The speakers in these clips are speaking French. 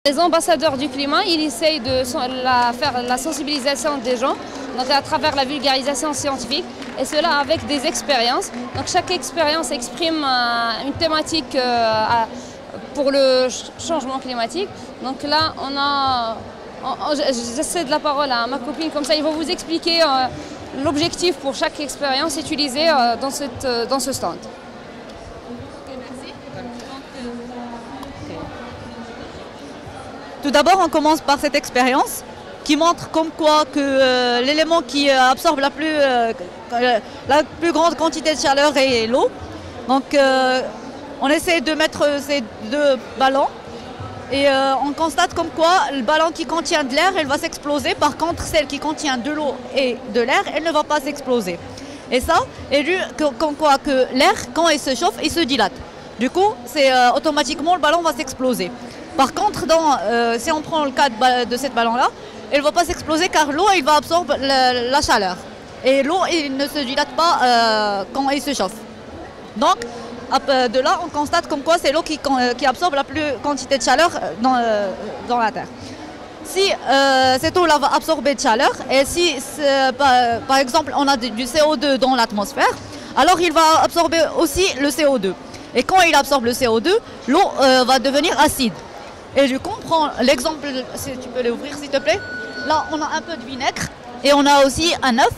Les ambassadeurs du climat, ils essayent de faire la sensibilisation des gens, donc à travers la vulgarisation scientifique, et cela avec des expériences. Donc chaque expérience exprime une thématique pour le changement climatique. Donc là, j'essaie de la parole à ma copine, comme ça ils vont vous expliquer l'objectif pour chaque expérience utilisée dans ce stand. Tout d'abord, on commence par cette expérience qui montre comme quoi que l'élément qui absorbe la plus grande quantité de chaleur est l'eau. Donc on essaie de mettre ces deux ballons et on constate comme quoi le ballon qui contient de l'air, elle va s'exploser. Par contre, celle qui contient de l'eau et de l'air, elle ne va pas s'exploser. Et ça est dû comme quoi que l'air, quand il se chauffe, il se dilate. Du coup, automatiquement le ballon va s'exploser. Par contre, si on prend le cas de ce ballon-là, elle ne va pas s'exploser car l'eau va absorber la chaleur. Et l'eau ne se dilate pas quand il se chauffe. Donc, de là, on constate comme quoi c'est l'eau qui absorbe la plus quantité de chaleur dans la Terre. Si cette eau-là va absorber de chaleur, et si par exemple on a du CO2 dans l'atmosphère, alors il va absorber aussi le CO2. Et quand il absorbe le CO2, l'eau va devenir acide. Et je comprends l'exemple, si tu peux l'ouvrir s'il te plaît. Là, on a un peu de vinaigre et on a aussi un œuf.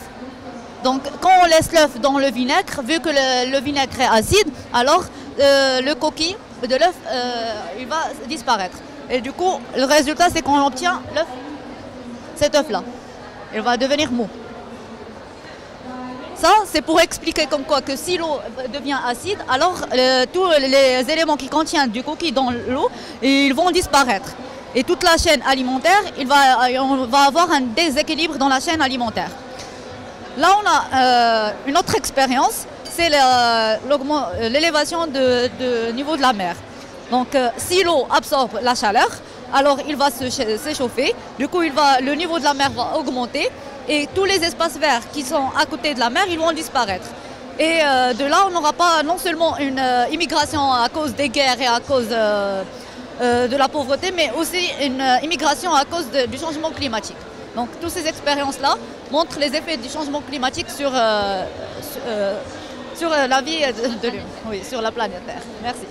Donc, quand on laisse l'œuf dans le vinaigre, vu que le vinaigre est acide, alors le coquille de l'œuf, il va disparaître. Et du coup, le résultat, c'est qu'on obtient cet œuf-là. Il va devenir mou. Ça, c'est pour expliquer comme quoi que si l'eau devient acide, alors tous les éléments qui contiennent du coquille dans l'eau, ils vont disparaître. Et toute la chaîne alimentaire, on va avoir un déséquilibre dans la chaîne alimentaire. Là, on a une autre expérience, c'est l'élévation du niveau de la mer. Donc, si l'eau absorbe la chaleur, alors il va s'échauffer. Du coup, le niveau de la mer va augmenter. Et tous les espaces verts qui sont à côté de la mer, ils vont disparaître. Et de là, on n'aura pas non seulement une immigration à cause des guerres et à cause de la pauvreté, mais aussi une immigration à cause du changement climatique. Donc, toutes ces expériences-là montrent les effets du changement climatique sur la vie de l'humain, oui, sur la planète Terre. Merci.